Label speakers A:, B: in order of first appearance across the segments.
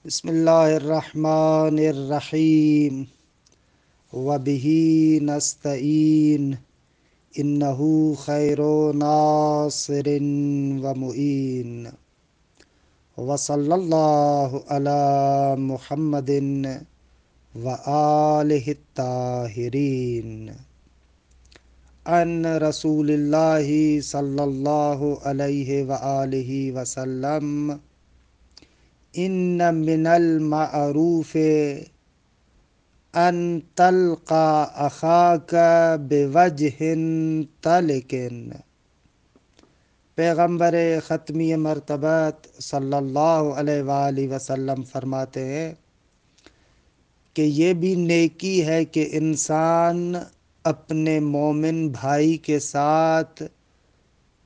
A: بسم اللہ الرحمن الرحیم وبہ نستعین انہ خیر ناصر و معین وصلی اللہ علی محمد و آلہ الطاہرین ان رسول اللہ صلی اللہ علیہ وآلہ وسلم ان من المعروف ان تلقى اخاک بوجہ طلق۔ پیغمبر ختمی مرتبت صلی اللہ علیہ وآلہ وسلم فرماتے ہیں کہ یہ بھی نیکی ہے کہ انسان اپنے مومن بھائی کے ساتھ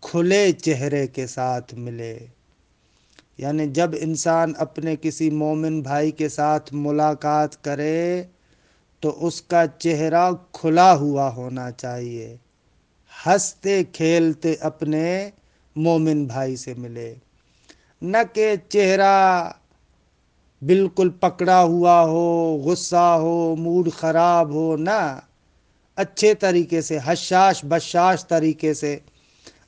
A: کھلے چہرے کے ساتھ ملے، یعنی جب انسان اپنے کسی مومن بھائی کے ساتھ ملاقات کرے تو اس کا چہرہ کھلا ہوا ہونا چاہیے، ہنستے کھیلتے اپنے مومن بھائی سے ملے، نہ کہ چہرہ بالکل پکڑا ہوا ہو، غصہ ہو، موڈ خراب ہو، نہ اچھے طریقے سے حشاش بشاش طریقے سے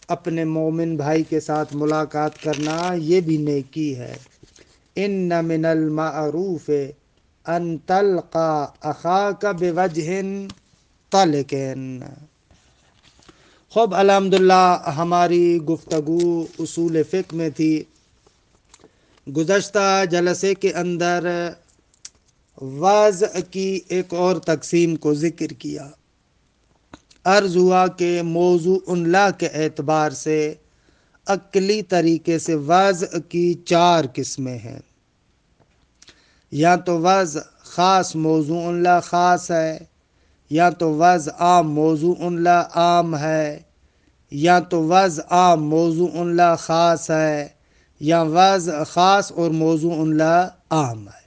A: اپنے مومن بھائی کے ساتھ ملاقات کرنا یہ بھی نیکی ہے۔ ان من المعروف ان تلقى اخاک بوجہ طلق۔ خوب الحمدللہ ہماری گفتگو اصول فقہ میں تھی۔ گزشتہ جلسے کے اندر وضع کی ایک اور تقسیم کو ذکر کیا۔ عرض ہوا کہ موضوع لا کے اعتبار سے عقلی طریقے سے وضع کی 4 قسمیں ہیں۔ یا تو وضع خاص موضوع لا خاص ہے، یا تو وضع عام موضوع لا عام ہے، یا تو وضع عام موضوع لا خاص ہے، یا وضع خاص اور موضوع لا عام ہے۔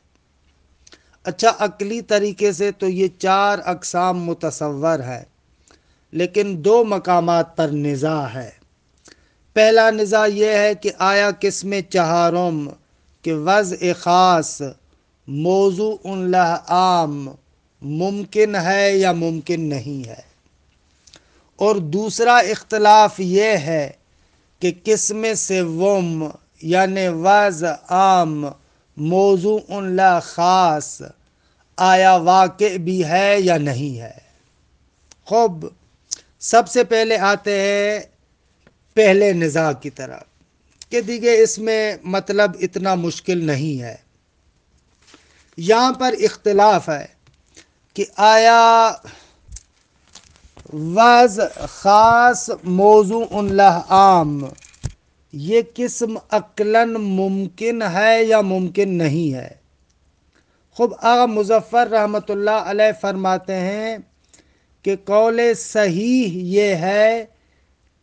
A: اچھا، عقلی طریقے سے تو یہ 4 اقسام متصور ہے، لیکن 2 مقامات پر نزاع ہے۔ پہلا نزاع یہ ہے کہ آیا قسم چہارم کہ وضع خاص موضوع لا عام ممکن ہے یا ممکن نہیں ہے، اور دوسرا اختلاف یہ ہے کہ قسم سوم یعنی وضع عام موضوع لا خاص آیا واقع بھی ہے یا نہیں ہے۔ خوب، سب سے پہلے آتے ہیں پہلے نزاع کی طرف کہ دیکھیں اس میں مطلب اتنا مشکل نہیں ہے۔ یہاں پر اختلاف ہے کہ آیا وضع خاص موضوع لا عام یہ قسم عقلاً ممکن ہے یا ممکن نہیں ہے۔ خوب، آغا مظفر رحمۃ اللہ علیہ فرماتے ہیں کہ قول صحیح یہ ہے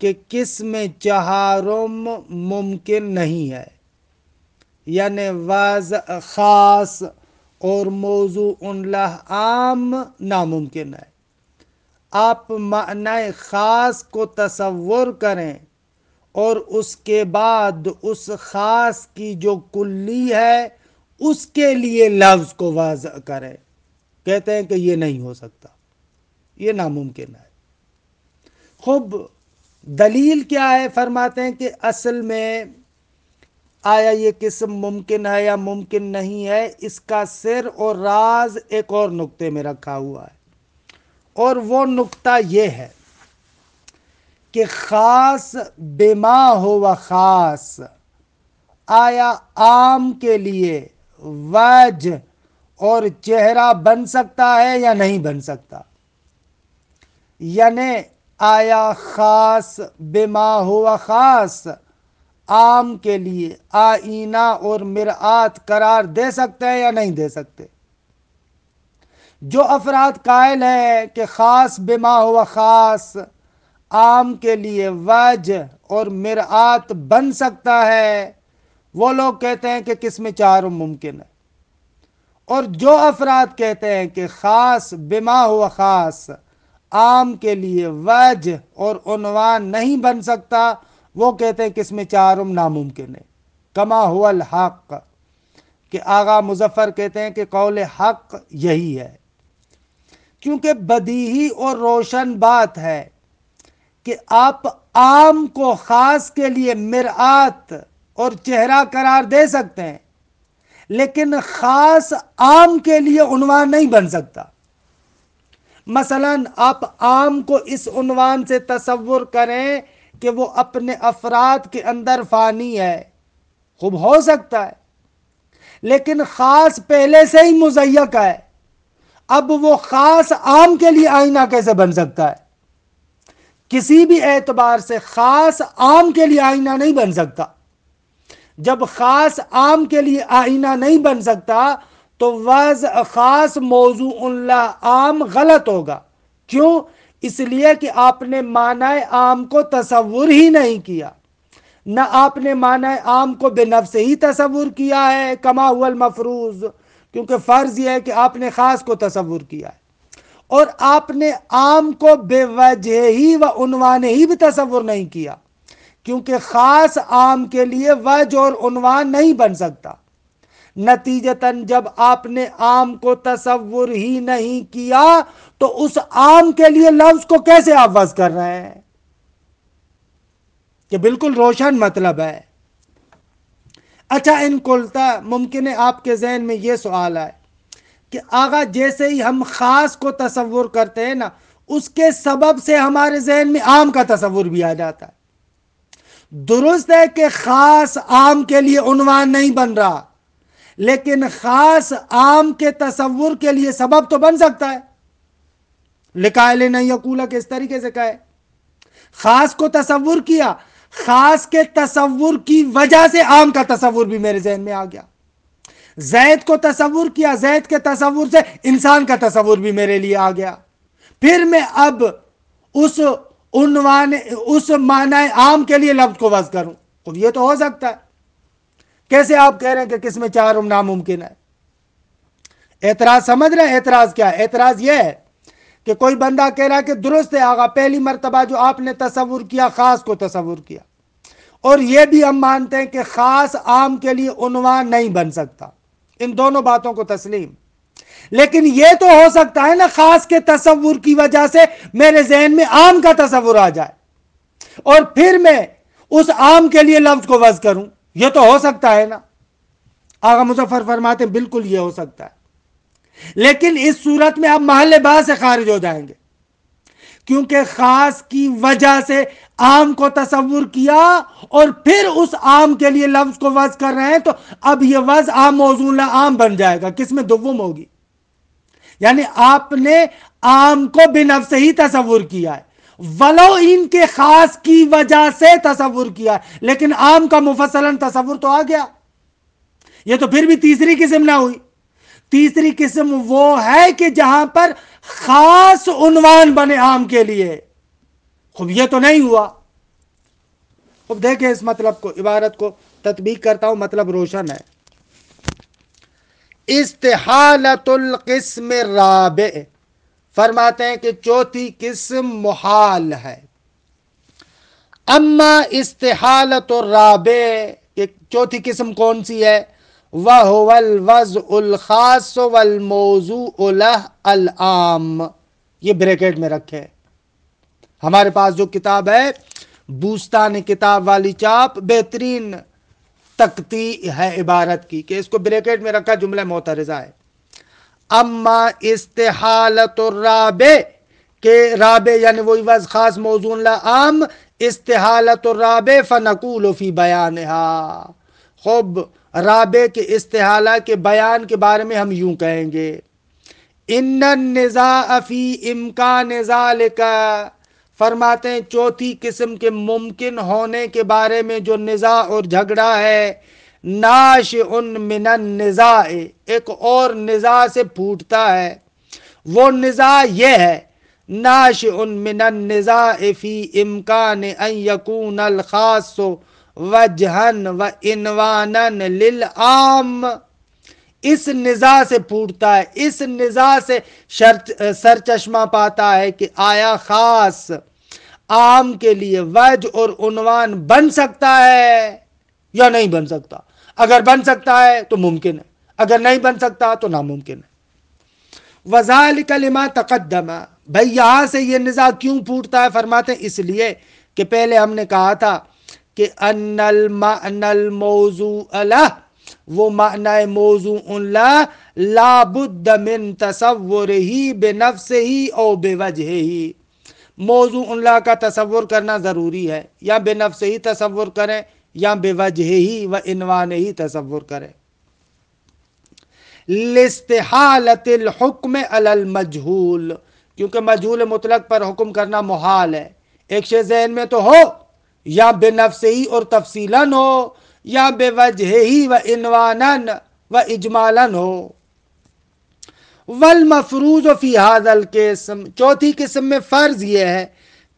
A: کہ قسم چہارم ممکن نہیں ہے، یعنی وضع خاص اور موضوع لا عام ناممکن ہے۔ آپ معنی خاص کو تصور کریں اور اس کے بعد اس خاص کی جو کلی ہے اس کے لیے لفظ کو واضح کریں، کہتے ہیں کہ یہ نہیں ہو سکتا، یہ ناممکن ہے۔ خوب، دلیل کیا ہے؟ فرماتے ہیں کہ اصل میں آیا یہ قسم ممکن ہے یا ممکن نہیں ہے، اس کا سر اور راز ایک اور نقطے میں رکھا ہوا ہے، اور وہ نقطہ یہ ہے کہ خاص بما ہوا خاص آیا عام کے لیے وجہ اور چہرہ بن سکتا ہے یا نہیں بن سکتا، یعنی آیا خاص بما ہوا خاص عام کے لیے آئینہ اور مرآت قرار دے سکتے ہیں یا نہیں دے سکتے۔ جو افراد قائل ہیں کہ خاص بما ہوا خاص عام کے لیے وجہ اور مرآت بن سکتا ہے، وہ لوگ کہتے ہیں کہ قسم چہارم ممکن ہے، اور جو افراد کہتے ہیں کہ خاص بما ہوا خاص عام کے لیے وجہ اور عنوان نہیں بن سکتا، وہ کہتے ہیں کہ اس میں چہارم ناممکن ہے۔ کما ہوا الحق، کہ آغا مظفر کہتے ہیں کہ قول حق یہی ہے، کیونکہ بدیہی اور روشن بات ہے کہ آپ عام کو خاص کے لیے مرآت اور چہرہ قرار دے سکتے ہیں، لیکن خاص عام کے لیے عنوان نہیں بن سکتا۔ مثلا آپ عام کو اس عنوان سے تصور کریں کہ وہ اپنے افراد کے اندر فانی ہے، خوب ہو سکتا ہے، لیکن خاص پہلے سے ہی مضیق ہے، اب وہ خاص عام کے لیے آئینہ کیسے بن سکتا ہے؟ کسی بھی اعتبار سے خاص عام کے لیے آئینہ نہیں بن سکتا۔ جب خاص عام کے لیے آئینہ نہیں بن سکتا تو وضع خاص موضوع اللہ عام غلط ہوگا۔ کیوں؟ اس لیے کہ آپ نے معنی عام کو تصور ہی نہیں کیا، نہ آپ نے معنی عام کو بے نفس ہی تصور کیا ہے کما هو المفروض، کیونکہ فرض یہ ہے کہ آپ نے خاص کو تصور کیا ہے، اور آپ نے عام کو بے وجہ ہی و عنوان ہی بھی تصور نہیں کیا، کیونکہ خاص عام کے لیے وجہ اور عنوان نہیں بن سکتا۔ نتیجتاً جب آپ نے عام کو تصور ہی نہیں کیا تو اس عام کے لیے لفظ کو کیسے آپ وضع کر رہے ہیں؟ کہ بالکل روشن مطلب ہے۔ اچھا، ان قلتا ممکن ہے آپ کے ذہن میں یہ سوال آئے کہ آغا جیسے ہی ہم خاص کو تصور کرتے ہیں نا، اس کے سبب سے ہمارے ذہن میں عام کا تصور بھی آ جاتا ہے۔ درست ہے کہ خاص عام کے لیے عنوان نہیں بن رہا، لیکن خاص عام کے تصور کے لیے سبب تو بن سکتا ہے۔ لقائل نہیں یقولا کہ اس طریقے سے کہے، خاص کو تصور کیا، خاص کے تصور کی وجہ سے عام کا تصور بھی میرے ذہن میں آ گیا۔ زید کو تصور کیا، زید کے تصور سے انسان کا تصور بھی میرے لیے آ گیا۔ پھر میں اب اس معنی عام کے لیے لفظ کو وضع کروں، تو یہ تو ہو سکتا ہے۔ کیسے آپ کہہ رہے ہیں کہ قسم چار ناممکن ہے؟ اعتراض سمجھ رہے ہیں؟ اعتراض کیا ہے؟ اعتراض یہ ہے کہ کوئی بندہ کہہ رہا ہے کہ درست ہے آقا، پہلی مرتبہ جو آپ نے تصور کیا خاص کو تصور کیا، اور یہ بھی ہم مانتے ہیں کہ خاص عام کے لیے عنوان نہیں بن سکتا، ان دونوں باتوں کو تسلیم، لیکن یہ تو ہو سکتا ہے نا خاص کے تصور کی وجہ سے میرے ذہن میں عام کا تصور آ جائے اور پھر میں اس عام کے لیے لفظ کو وضع کروں، یہ تو ہو سکتا ہے نا؟ آقا مظفر فرماتے ہیں بالکل یہ ہو سکتا ہے، لیکن اس صورت میں آپ محل بحث سے خارج ہو جائیں گے، کیونکہ خاص کی وجہ سے عام کو تصور کیا اور پھر اس عام کے لیے لفظ کو وضع کر رہے ہیں، تو اب یہ وضع عام موضوع لا عام بن جائے گا، کس میں دوم ہوگی، یعنی آپ نے عام کو بنفس ہی تصور کیا ہے، ولو ان کے خاص کی وجہ سے تصور کیا ہے، لیکن عام کا مفصلاً تصور تو آ گیا۔ یہ تو پھر بھی تیسری قسم نہ ہوئی۔ تیسری قسم وہ ہے کہ جہاں پر خاص عنوان بنے عام کے لیے، خب یہ تو نہیں ہوا۔ خب دیکھیں اس مطلب کو، عبارت کو تطبیق کرتا ہوں، مطلب روشن ہے۔ استحالت القسم الرابع، فرماتے ہیں کہ چوتھی قسم محال ہے۔ اما استحالت الرابع، کہ چوتھی قسم کون سی ہے؟ وَهُوَ الْوَضْعُ الْخَاصُ وَالْمَوْضُوعُ لَهُ الْعَامُ، یہ بریکٹ میں رکھے۔ ہمارے پاس جو کتاب ہے بوستان کتاب والی چاپ، بہترین تختی ہے عبارت کی کہ اس کو بریکٹ میں رکھا، جملہ معترضہ ہے۔ اما استحالت الرابع، کہ رابع یعنی وہی وضع خاص موضوع لا عام، استحالت الرابع فنقول فی بیانہا، خب رابع کے استحالہ کے بیان کے بارے میں ہم یوں کہیں گے، ان النزاع فی امکان ذالک، فرماتے ہیں چوتھی قسم کے ممکن ہونے کے بارے میں جو نزاع اور جھگڑا ہے، ناشئ من النزاع، ایک اور نزاع سے پھوٹتا ہے۔ وہ نزاع یہ ہے، ناشئ من النزاع فی امکان ان یکون الخاص وجہن و عنوانن للعام، اس نزاع سے پھوٹتا ہے، اس نزاع سے سرچشمہ پاتا ہے کہ آیا خاص عام کے لیے وجہ اور عنوان بن سکتا ہے یا نہیں بن سکتا۔ اگر بن سکتا ہے تو ممکن ہے، اگر نہیں بن سکتا تو ناممکن ہے۔ وذالک لما تقدم، بھائی یہاں سے یہ نزاع کیوں پھوٹتا ہے؟ فرماتے ہیں اس لیے کہ پہلے ہم نے کہا تھا کہ ان المعنى الموضوع له، وہ معنی موضوع لا لا بد من تصوره بنفسه او بوجهه، موضوع لا کا تصور کرنا ضروری ہے، یا بنفسه ہی تصور کریں یا بوجهه و عنوانه ہی تصور کریں۔ لاستحالۃ الحکم علی المجہول، کیونکہ مجہول مطلق پر حکم کرنا محال ہے۔ ایک شے ذہن میں تو ہو، یا بنفسہی اور تفصیلاً ہو، یا بوجہہی و عنواناً و اجمالاً ہو۔ والمفروض فی ھذا القسم، چوتھی قسم میں فرض یہ ہے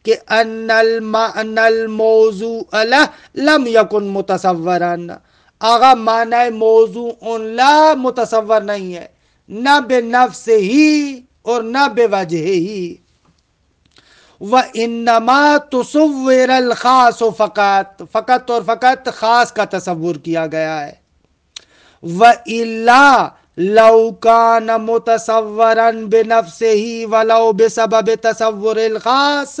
A: کہ ان المعنى الموضوع لہ لم یکن متصوراً، آغا معنی موضوع لا متصور نہیں ہے، نہ بنفس ہی اور نہ بوجہہی۔ وَإِنَّمَا تُصُوِّرَ الْخَاصُ فقط اور فقط خاص کا تصور کیا گیا ہے۔ وَإِلَّا لَوْ كَانَ مُتَصَوَّرًا بِنَفْسِهِ وَلَوْ بِسَبَبِ تَصَوُّرِ الْخَاص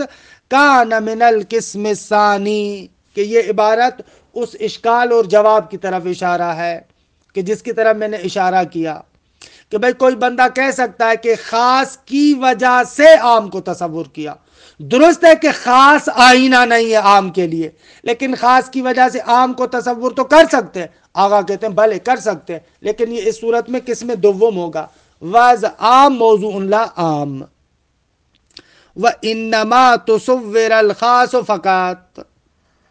A: كَانَ مِنَ الْقِسْمِ الثَّانِي، کہ یہ عبارت اس اشکال اور جواب کی طرف اشارہ ہے کہ جس کی طرف میں نے اشارہ کیا کہ بھئی کوئی بندہ کہہ سکتا ہے کہ خاص کی وجہ سے عام کو تصور کیا۔ درست ہے کہ خاص آئینہ نہیں ہے عام کے لیے، لیکن خاص کی وجہ سے عام کو تصور تو کر سکتے ہیں۔ آغا کہتے ہیں بھلے کر سکتے ہیں، لیکن یہ اس صورت میں قسم دوم ہوگا، وز عام موضوع لا عام۔ وَإِنَّمَا تُصُوِّرَ الْخَاصُ فقط،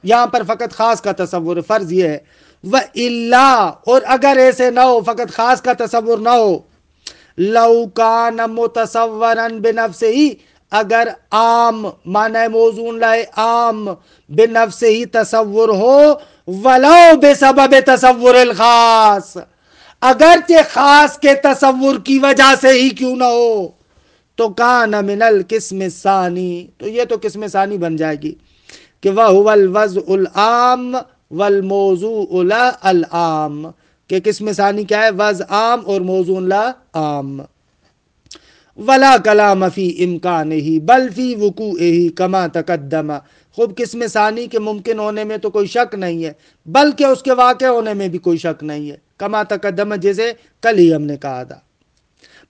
A: یہاں پر فقط خاص کا تصور، فرض یہ ہے۔ وَإِلَّا، اور اگر ایسے نہ ہو، فقط خاص کا تصور نہ ہو، لَوْ كَانَ مُتَصَوَّرًا بِنَفْسِهِ، اگر عام معنی موضوع لائے عام بنفس ہی تصور ہو، وَلَوْ بِسَبَبِ تَصَوُّرِ الْخَاص، اگرچہ خاص کے تصور کی وجہ سے ہی کیوں نہ ہو، تو کان من القسم الثانی، تو یہ تو قسم ثانی بن جائے گی کہ وَهُوَ الْوَضْعُ الْعَامُ وَالْمَوْضُوعُ لَا الْعَامُ، کہ قسم ثانی کیا ہے؟ وضع عام اور موضوع لا عام۔ ولا کلام فی امکانہ بل فی وقوعہ کما تقدم، خوب قسم ثانی کے ممکن ہونے میں تو کوئی شک نہیں ہے، بلکہ اس کے واقع ہونے میں بھی کوئی شک نہیں ہے، کما تقدم جیسے کل ہی ہم نے کہا تھا۔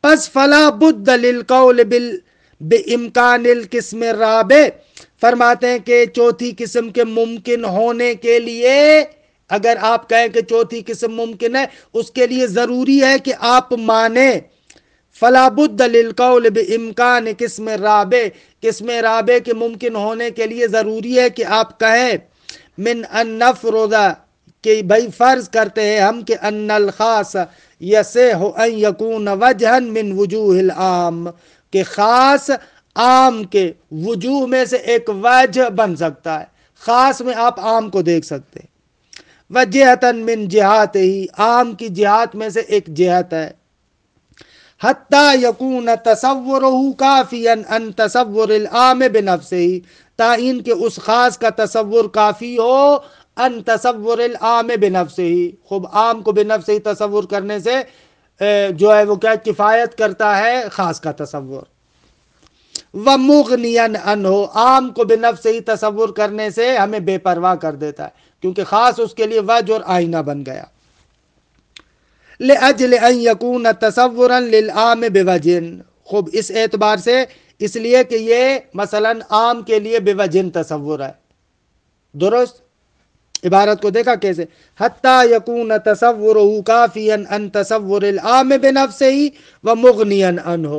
A: پس فلا بد للقول بامکان القسم الرابع، فرماتے ہیں کہ چوتھی قسم کے ممکن ہونے کے لیے، اگر آپ کہیں کہ چوتھی قسم ممکن ہے، اس کے لیے ضروری ہے کہ آپ مانیں فلا بد للقول بامکان قسم رابع، قسم رابع کے ممکن ہونے کے لیے ضروری ہے کہ آپ کہیں من ان نفرض، کہ بھائی فرض کرتے ہیں ہم کہ ان الخاص یصح ان یکون وجہا من وجوہ العام، کہ خاص عام کے وجوہ میں سے ایک وجہ بن سکتا ہے، خاص میں آپ عام کو دیکھ سکتے ہیں۔ وجہتا من جہات ہی، عام کی جہات میں سے ایک جہت ہے۔ حتی یکون تصورہ کافیا ان تصور العام بنفسہ، تائین کہ اس خاص کا تصور کافی ہو ان تصور العام بنفسہ، خوب عام کو بنفسہ ہی تصور کرنے سے جو ہے وہ کیا کفایت کرتا ہے خاص کا تصور۔ ومغنیا عنہ، عام کو بنفسہ ہی تصور کرنے سے ہمیں بے پرواہ کر دیتا ہے، کیونکہ خاص اس کے لیے وجہ اور آئینہ بن گیا۔ لأجل ان یکون تصورا للعام بوجہ، خوب اس اعتبار سے، اس لیے کہ یہ مثلا عام کے لیے بوجہ تصور ہے، درست؟ عبارت کو دیکھا کیسے، حتی یکون تصورہ کافیا ان تصور العام بنفسہ ومغنیا عنہ،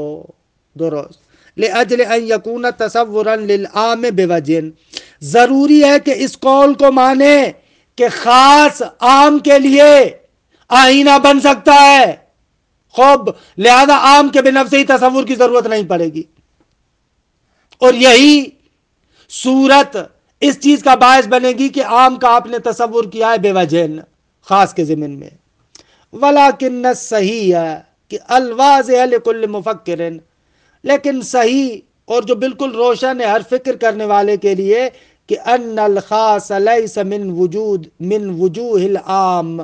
A: درست؟ لأجل ان یکون تصورا للعام بوجہ، ضروری ہے کہ اس قول کو مانے کہ خاص عام کے لیے آئینہ بن سکتا ہے، خوب لہذا عام کے بنفس ہی تصور کی ضرورت نہیں پڑے گی، اور یہی صورت اس چیز کا باعث بنے گی کہ عام کا آپ نے تصور کیا ہے بے وجہ خاص کے ضمن میں۔ ولیکن الصحیح ہے کہ الواضح لکل مفکر، لیکن صحیح اور جو بالکل روشن ہے ہر فکر کرنے والے کے لیے کہ ان الخاص لیس من وجوہ العام،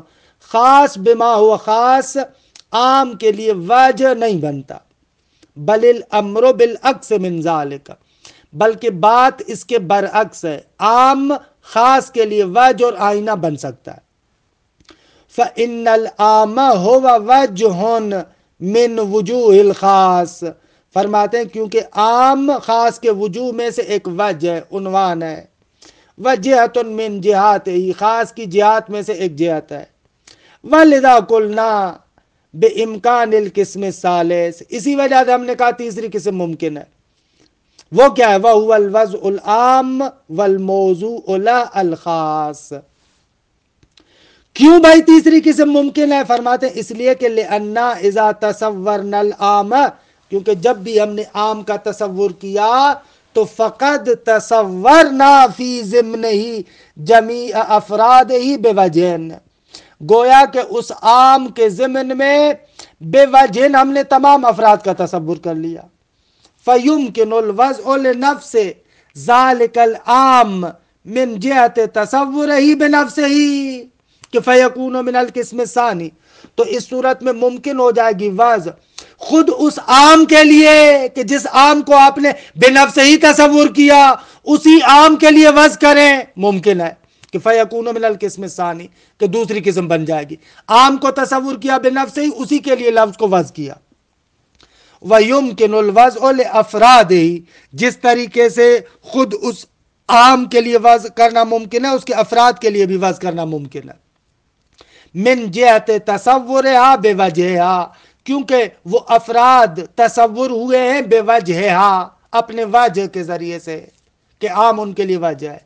A: خاص بما ہوا خاص عام کے لیے وجہ نہیں بنتا، بل الامر بالعکس من ذالک، بلکہ بات اس کے برعکس ہے، عام خاص کے لیے وجہ اور آئینہ بن سکتا ہے۔ فإن العام هو وجہ من وجوہ الخاص، فرماتے ہیں کیونکہ عام خاص کے وجوہ میں سے ایک وجہ ہے، عنوان ہے، وجہۃ من جہات ہی، خاص کی جہات میں سے ایک جہت ہے۔ وَلِذَا قُلْنَا بِإِمْكَانِ الْقِسْمِ الثَّالِثِ، اسی وجہ سے ہم نے کہا تیسری قسم ممکن ہے۔ وہ کیا ہے؟ وَهُوَ الْوَضْعُ الْعَامُ وَالْمَوْضُوعُ لَا الْخَاص۔ کیوں بھائی تیسری قسم ممکن ہے؟ فرماتے ہیں اس لیے کہ لِأَنَّا إِذَا تَصَوَّرْنَا الْعَامَ، کیونکہ جب بھی ہم نے عام کا تصور کیا تو فقد تصورنا فی ضمنہ جمیع افرادہ بوجہن، گویا کہ اس عام کے ضمن میں بے وجہن ہم نے تمام افراد کا تصور کر لیا۔ فَيُمْكِنُ الْوَضْعُ لِنَفْسِ ذَلِكَ الْعَامِ مِنْ جِهَةِ تَصَوُّرِهِ بِنَفْسِهِ کہ فَيَكُونُ مِنَ الْقِسْمِ الثَّانِي، تو اس صورت میں ممکن ہو جائے گی وضع خود اس عام کے لیے کہ جس عام کو آپ نے بے نفس ہی تصور کیا، اسی عام کے لیے وضع کریں، ممکن ہے کہ فَيَكُونُ مِنَ الْقِسْمِ الثَّانِي کہ دوسری قسم بن جائے گی، عام کو تصور کیا بے نفس ہی، اسی کے لیے لفظ کو وضع کیا۔ وَيُمْكِنُ الْوَضْعُ لِأَفْرَادِهِ، جس طریقے سے خود اس عام کے لیے وضع کرنا ممکن ہے، اس کے افراد کے لیے بھی وضع کرنا ممکن ہے۔ من جہت تصورها بوجہها، کیونکہ وہ افراد تصور ہوئے ہیں بے وجہا، اپنے وجہ کے ذریعے سے، کہ عام ان کے لیے وجہ ہے،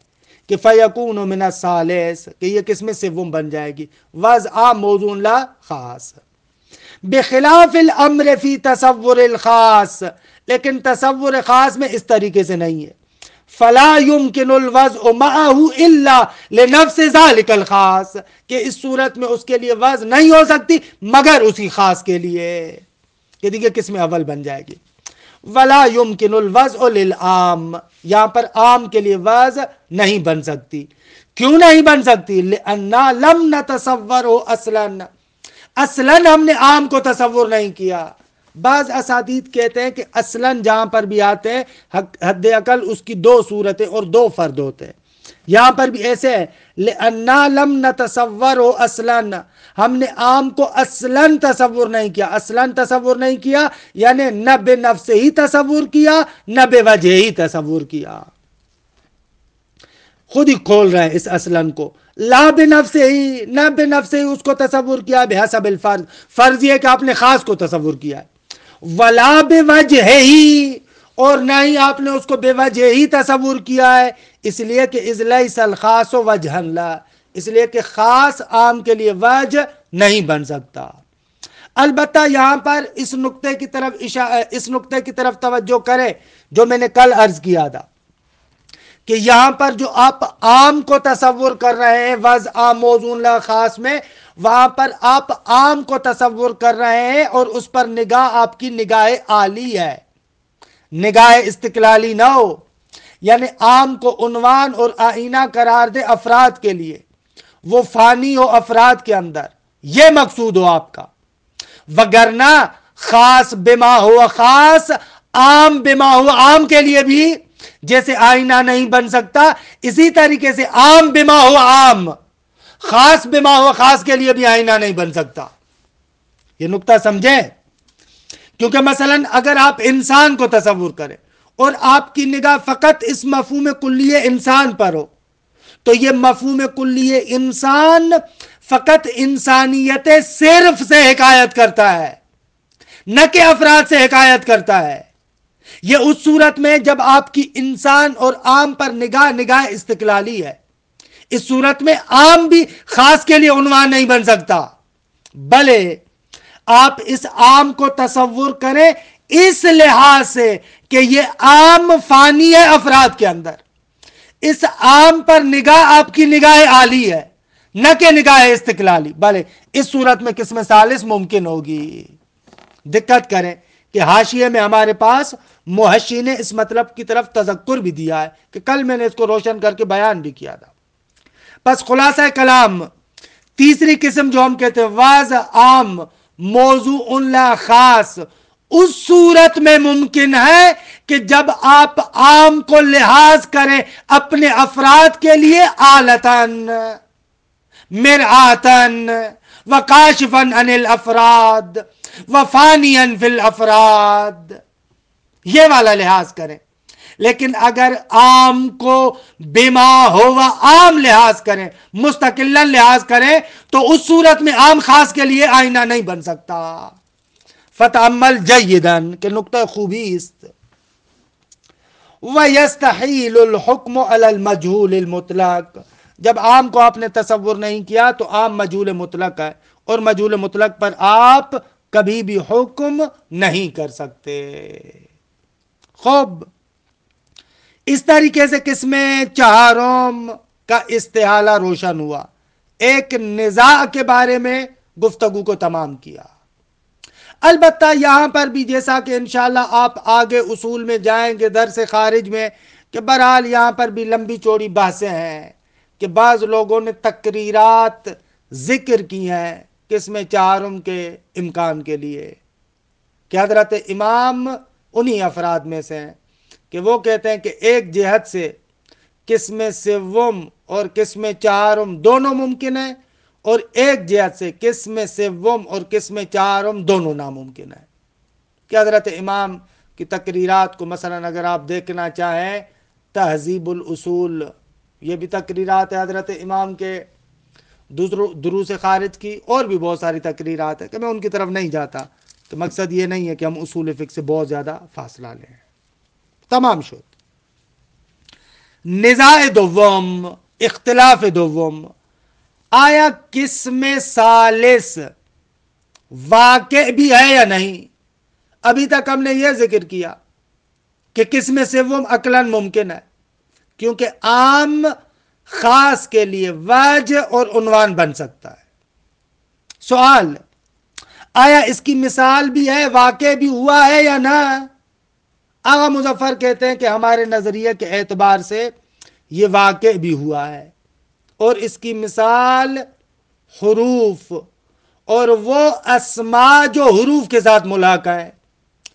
A: کہ فیکون من الثالث کہ یہ قسم سوم بن جائے گی، وضع عام موضوع لا خاص، بخلاف الامر فی تصور الخاص، لیکن تصور خاص میں اس طریقے سے نہیں ہے۔ فلا يمكن الوضع معه الا لنفس ذلك الخاص، کہ اس صورت میں اس کے لیے وضع نہیں ہو سکتی مگر اسی خاص کے لیے، کہ دیکھیں قسم اول بن جائے گی۔ ولا يمكن الوضع للعام، یہاں پر عام کے لیے وضع نہیں بن سکتی۔ کیوں نہیں بن سکتی؟ لأننا لم نتصوره اصلاً ہم نے عام کو تصور نہیں کیا۔ بعض اساتید کہتے ہیں کہ اصلاً جہاں پر بھی آتے ہیں حد عقل اس کی دو صورتیں اور دو فرد ہوتے ہیں، یہاں پر بھی ایسے ہے لأننا لم نتصوره اصلاً، ہم نے عام کو اصلاً تصور نہیں کیا، اصلاً تصور نہیں کیا یعنی نہ بے نفس ہی تصور کیا نہ بے وجہ ہی تصور کیا، خود ہی کھول رہے ہیں اس اصلاً کو، لا بے نفس ہی، نہ بے نفس ہی اس کو تصور کیا بحسب الفرض، فرض یہ کہ آپ نے خاص کو تصور کیا ہے، ولا بے وجہ ہی، اور نہ ہی آپ نے اس کو بے وجہ ہی تصور کیا ہے، اس لیے کہ اذ لیس الخاص وجہا لا، اس لیے کہ خاص عام کے لیے وجہ نہیں بن سکتا۔ البتہ یہاں پر اس نقطے کی طرف توجہ کرے جو میں نے کل عرض کیا تھا کہ یہاں پر جو آپ عام کو تصور کر رہے ہیں وضع عام موضوع لا خاص میں، وہاں پر آپ عام کو تصور کر رہے ہیں اور اس پر نگاہ آپ کی نگاہ عالی ہے، نگاہ استقلالی نہ ہو، یعنی عام کو عنوان اور آئینہ قرار دے افراد کے لیے، وہ فانی ہو افراد کے اندر، یہ مقصود ہو آپ کا، وگرنہ خاص بما ہوا خاص، عام بما ہوا عام کے لیے بھی جیسے آئینہ نہیں بن سکتا، اسی طریقے سے عام بما ہوا عام، خاص بما ہوا خاص کے لیے بھی آئینہ نہیں بن سکتا۔ یہ نقطہ سمجھیں، کیونکہ مثلا اگر آپ انسان کو تصور کریں اور آپ کی نگاہ فقط اس مفہوم کلی انسان پر ہو تو یہ مفہوم کلی انسان فقط انسانیت صرف سے حکایت کرتا ہے، نہ کہ افراد سے حکایت کرتا ہے۔ یہ اس صورت میں جب آپ کی انسان اور عام پر نگاہ استقلالی ہے، اس صورت میں عام بھی خاص کے لیے عنوان نہیں بن سکتا، بلے آپ اس عام کو تصور کریں اس لحاظ سے کہ یہ عام فانی ہے افراد کے اندر، اس عام پر نگاہ آپ کی نگاہ عالی ہے نہ کہ نگاہ استقلالی، بلے اس صورت میں قسم ثالث ممکن ہوگی۔ دقت کریں کہ حاشیے میں ہمارے پاس محشی نے اس مطلب کی طرف تذکر بھی دیا ہے کہ کل میں نے اس کو روشن کر کے بیان بھی کیا تھا۔ بس خلاصہ کلام، تیسری قسم جو ہم کہتے ہیں وضع عام موضوع لا خاص اس صورت میں ممکن ہے کہ جب آپ عام کو لحاظ کریں اپنے افراد کے لیے آلتن مرآتن وکاشفن عن الافراد وفانین فی الافراد، یہ والا لحاظ کریں. لیکن اگر عام کو بما ہوا عام لحاظ کریں، مستقلا لحاظ کریں، تو اس صورت میں عام خاص کے لیے آئینہ نہیں بن سکتا. فتعمل جیدن کہ نقطہ خوبی است. وَيَسْتَحِيلُ الْحُكْمُ عَلَى الْمَجْهُولِ الْمُطْلَقِ، جب عام کو آپ نے تصور نہیں کیا تو عام مجہول مطلق ہے، اور مجہول مطلق پر آپ کبھی بھی حکم نہیں کر سکتے. خوب، اس طریقے سے قسم چہارم کا استحالہ روشن ہوا. ایک نزاع کے بارے میں گفتگو کو تمام کیا. البتہ یہاں پر بھی جیسا کہ انشاءاللہ آپ آگے اصول میں جائیں گے درس خارج میں، کہ بہرحال یہاں پر بھی لمبی چوڑی بحثیں ہیں کہ بعض لوگوں نے تقریرات ذکر کی ہیں قسم چہارم کے امکان کے لیے، کہ حضرت امام انہی افراد میں سے ہیں کہ وہ کہتے ہیں کہ ایک جہت سے قسم سوم اور قسم چہارم دونوں ممکن ہیں، اور ایک جہت سے قسم سوم اور قسم چہارم دونوں ناممکن ہیں. کہ حضرت امام کی تقریرات کو مثلا اگر آپ دیکھنا چاہیں، تہذیب الاصول، یہ بھی تقریرات ہے حضرت امام کے دروس خارج کی، اور بھی بہت ساری تقریرات ہیں کہ میں ان کی طرف نہیں جاتا، تو مقصد یہ نہیں ہے کہ ہم اصول فقہ سے بہت زیادہ فاصلہ لیں. تمام شد. نزاع دوم، اختلاف دوم، آیا قسم ثالث واقع بھی ہے یا نہیں؟ ابھی تک ہم نے یہ ذکر کیا کہ قسم سوم عقلاً ممکن ہے، کیونکہ عام خاص کے لیے وجہ اور عنوان بن سکتا ہے. سوال، آیا اس کی مثال بھی ہے، واقع بھی ہوا ہے یا نہ؟ آغا مظفر کہتے ہیں کہ ہمارے نظریے کے اعتبار سے یہ واقع بھی ہوا ہے، اور اس کی مثال حروف اور وہ اسماء جو حروف کے ساتھ ملاقہ ہے،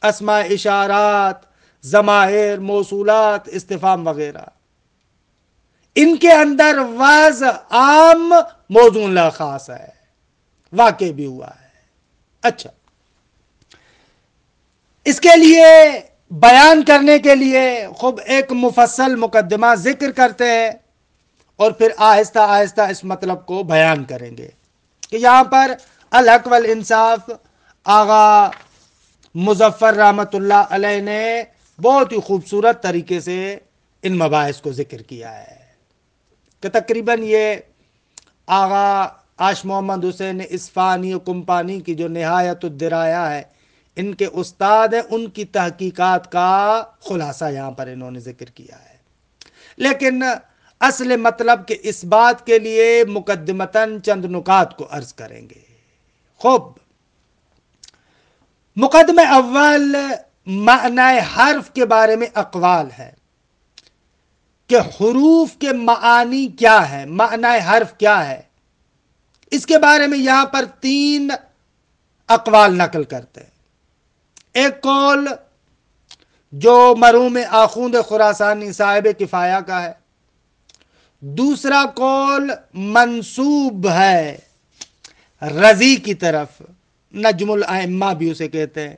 A: اسماء اشارات، ضمائر، موصولات، استفہام وغیرہ، ان کے اندر وضع عام موضوع لا خاص ہے، واقع بھی ہوا ہے. اچھا، اس کے لیے بیان کرنے کے لیے خوب ایک مفصل مقدمہ ذکر کرتے ہیں، اور پھر آہستہ آہستہ اس مطلب کو بیان کریں گے. کہ یہاں پر الحق والانصاف آغا مظفر رحمت اللہ علیہ نے بہت ہی خوبصورت طریقے سے ان مباحث کو ذکر کیا ہے، کہ تقریباً یہ آغا عاش محمد حسین اصفہانی و کمپانی کی جو نہایت الدرایا ہے، ان کے استاد ہیں، ان کی تحقیقات کا خلاصہ یہاں پر انہوں نے ذکر کیا ہے. لیکن اصل مطلب کہ اس بات کے لیے مقدمتاً چند نکات کو عرض کریں گے. خوب، مقدمہ اول معنی حرف کے بارے میں اقوال ہے کہ حروف کے معانی کیا ہے، معنی حرف کیا ہے. اس کے بارے میں یہاں پر 3 اقوال نقل کرتے ہیں. ایک قول جو مرحوم آخوند خراسانی صاحب کفایہ کا ہے، دوسرا قول منسوب ہے رضی کی طرف، نجم الائمہ بھی اسے کہتے ہیں.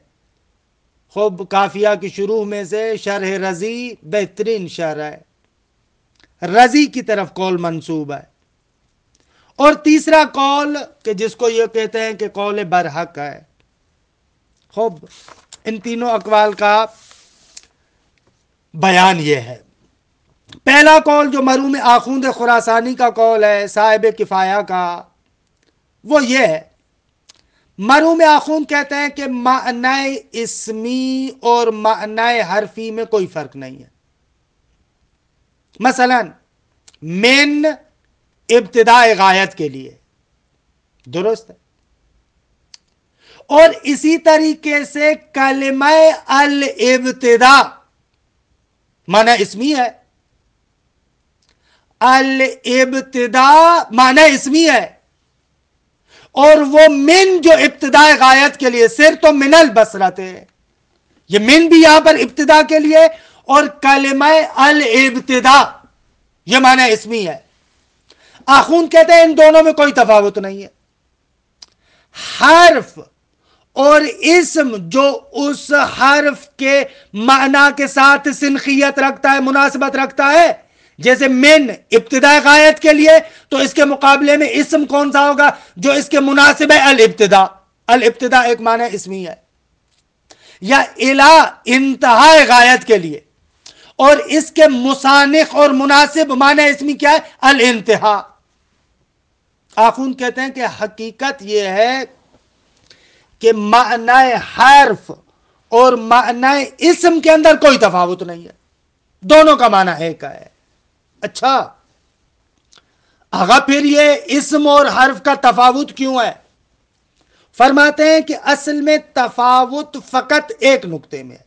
A: خوب، کافیہ کی شروع میں سے شرح رضی بہترین شرح ہے، رضی کی طرف قول منسوب ہے. اور تیسرا قول کہ جس کو یہ کہتے ہیں کہ قول برحق ہے. خوب، ان تینوں اقوال کا بیان یہ ہے. پہلا قول جو مرحوم آخوند خراسانی کا قول ہے، صاحب کفایہ کا، وہ یہ ہے، مرحوم آخوند کہتے ہیں کہ معنی اسمی اور معنی حرفی میں کوئی فرق نہیں ہے. مثلا من ابتداء غایت کے لیے درست ہے، اور اسی طریقے سے کلمہ الابتداء معنی اسمی ہے، الابتداء معنی اسمی ہے، اور وہ من جو ابتداء غایت کے لیے، سر تو من البصرت ہے، یہ من بھی یہاں پر ابتدا کے لیے، اور کلمہ الابتدا یہ معنی اسمی ہے۔ آخوند کہتے ہیں ان دونوں میں کوئی تفاوت نہیں ہے، حرف اور اسم جو اس حرف کے معنی کے ساتھ سنخیت رکھتا ہے، مناسبت رکھتا ہے، جیسے من ابتداء غایت کے لیے، تو اس کے مقابلے میں اسم کون سا ہوگا جو اس کے مناسب ہے؟ الابتدا۔ الابتدا ایک معنی اسمی ہے۔ یا الہ انتہاء غایت کے لیے، اور اس کے مسانخ اور مناسب معنی اسمی کیا ہے؟ الانتہا۔ آخوند کہتے ہیں کہ حقیقت یہ ہے کہ معنی حرف اور معنی اسم کے اندر کوئی تفاوت نہیں ہے، دونوں کا معنی ایک ہے۔ اچھا آگا پھر یہ اسم اور حرف کا تفاوت کیوں ہے؟ فرماتے ہیں کہ اصل میں تفاوت فقط ایک نقطے میں ہے۔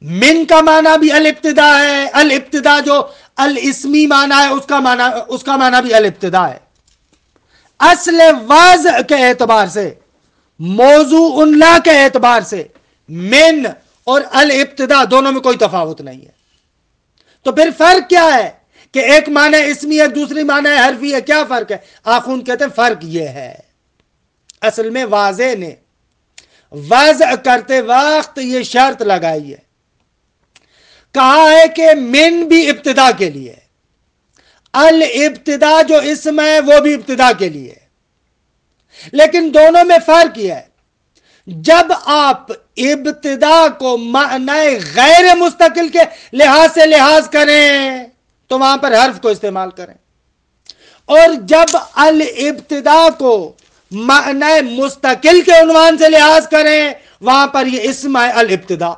A: من کا معنی بھی الابتدا ہے، الابتدا جو الاسمی معنی ہے اس کا معنی بھی الابتدا ہے۔ اصل واضح کے اعتبار سے، موضوع لا کے اعتبار سے، من اور الابتدا دونوں میں کوئی تفاوت نہیں ہے۔ تو پھر فرق کیا ہے کہ ایک معنی اسمی ہے، دوسری معنی حرفی ہے؟ کیا فرق ہے؟ آخوند کہتے ہیں فرق یہ ہے، اصل میں واضح نے وضع کرتے وقت یہ شرط لگائی ہے، کہا ہے کہ من بھی ابتدا کے لیے، الابتدا جو اسم ہے وہ بھی ابتدا کے لیے، لیکن دونوں میں فرق یہ ہے، جب آپ ابتدا کو معنی غیر مستقل کے لحاظ سے لحاظ کریں تو وہاں پر حرف کو استعمال کریں، اور جب الابتدا کو معنی مستقل کے عنوان سے لحاظ کریں وہاں پر یہ اسم ہے الابتدا۔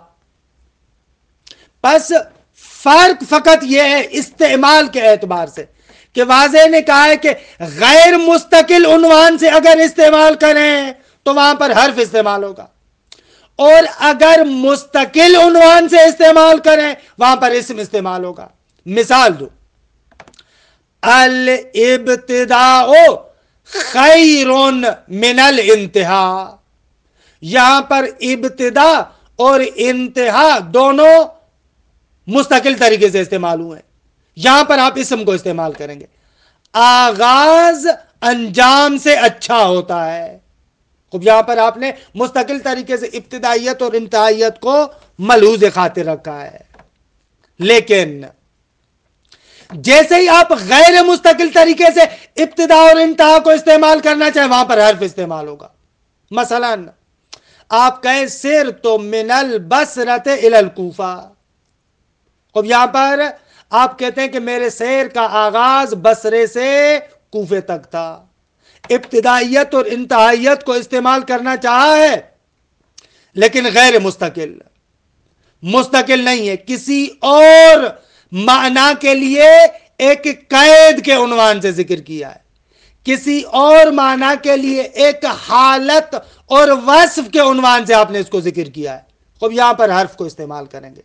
A: بس فرق فقط یہ ہے استعمال کے اعتبار سے کہ واضح نے کہا ہے کہ غیر مستقل عنوان سے اگر استعمال کریں تو وہاں پر حرف استعمال ہوگا، اور اگر مستقل عنوان سے استعمال کریں وہاں پر اسم استعمال ہوگا۔ مثال دو، الابتداء خیر من الانتہا، یہاں پر ابتدا اور انتہا دونوں مستقل طریقے سے استعمال ہوئے ہیں، یہاں پر آپ اسم کو استعمال کریں گے۔ آغاز انجام سے اچھا ہوتا ہے، خب یہاں پر آپ نے مستقل طریقے سے ابتدائیت اور انتہائیت کو ملحوظ خاطر رکھا ہے، لیکن جیسے ہی آپ غیر مستقل طریقے سے ابتدا اور انتہا کو استعمال کرنا چاہیں وہاں پر حرف استعمال ہوگا۔ مثلا آپ کہیں سر تو من البصرۃ الی الکوفہ، اب یہاں پر آپ کہتے ہیں کہ میرے سیر کا آغاز بصرے سے کوفے تک تھا، ابتدائیت اور انتہائیت کو استعمال کرنا چاہا ہے لیکن غیر مستقل نہیں ہے، کسی اور معنی کے لیے ایک قید کے عنوان سے ذکر کیا ہے، کسی اور معنی کے لیے ایک حالت اور وصف کے عنوان سے آپ نے اس کو ذکر کیا ہے، اب یہاں پر حرف کو استعمال کریں گے۔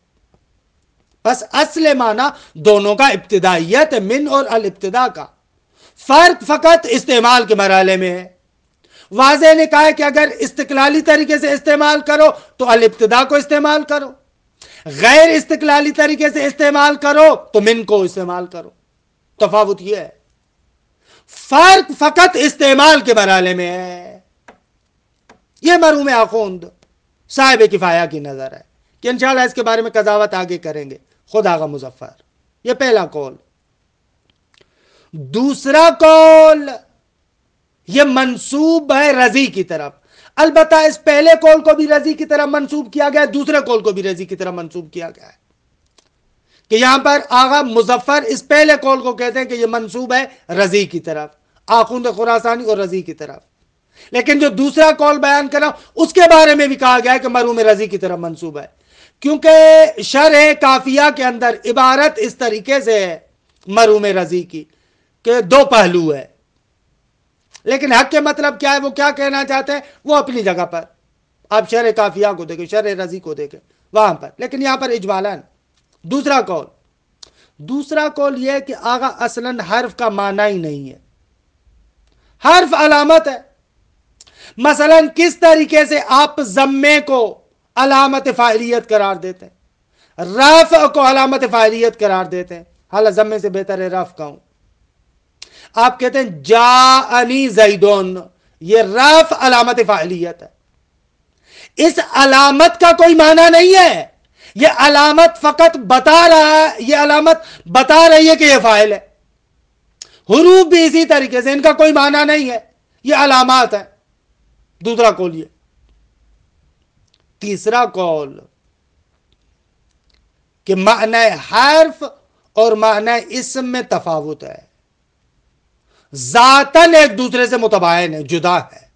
A: بس اصل معنی دونوں کا ابتدائیت ہے، من اور الابتدا کا، فرق فقط استعمال کے مرحلے میں ہے۔ واضح نے کہا ہے کہ اگر استقلالی طریقے سے استعمال کرو تو الابتدا کو استعمال کرو، غیر استقلالی طریقے سے استعمال کرو تو من کو استعمال کرو۔ تفاوت یہ ہے، فرق فقط استعمال کے مرحلے میں ہے۔ یہ مرحوم آخوند صاحب کفایہ کی نظر ہے کہ انشاءاللہ اس کے بارے میں قضاوت آگے کریں گے خود آغا مظفر۔ یہ پہلا قول۔ دوسرا قول یہ منسوب ہے رضی کی طرف، البتہ اس پہلے قول کو بھی رضی کی طرف منسوب کیا گیا ہے، دوسرے قول کو بھی رضی کی طرف منسوب کیا گیا ہے، کہ یہاں پر آغا مظفر اس پہلے قول کو کہتے ہیں کہ یہ منسوب ہے رضی کی طرف، آخوند خراسانی اور رضی کی طرف، لیکن جو دوسرا قول بیان کر رہا ہوں اس کے بارے میں بھی کہا گیا ہے کہ مرحوم رضی کی طرف منسوب ہے، کیونکہ شرح کافیہ کے اندر عبارت اس طریقے سے ہے مرحوم رضی کی کہ دو پہلو ہے، لیکن حق کے مطلب کیا ہے، وہ کیا کہنا چاہتے ہیں وہ اپنی جگہ پر، آپ شرح کافیہ کو دیکھیں، شرح رضی کو دیکھیں وہاں پر، لیکن یہاں پر اجمالاً دوسرا قول یہ ہے کہ آغا اصلاً حرف کا معنی ہی نہیں ہے، حرف علامت ہے. مثلا کس طریقے سے آپ ضمے کو علامت فاعلیت قرار دیتے ہیں, رفع کو علامت فاعلیت قرار دیتے ہیں, حالانکہ ضمے سے بہتر ہے رفع کہوں. آپ کہتے ہیں جاءنی زیدون, یہ رفع علامت فاعلیت ہے. اس علامت کا کوئی معنی نہیں ہے, یہ علامت فقط بتا رہا ہے, یہ علامت بتا رہی ہے کہ یہ فاعل ہے. حروف بھی اسی طریقے سے, ان کا کوئی معنی نہیں ہے, یہ علامات ہیں. دوسرا قول یہ. تیسرا قول کہ معنی حرف اور معنی اسم میں تفاوت ہے, ذاتاً ایک دوسرے سے متباین ہے, جدا ہے.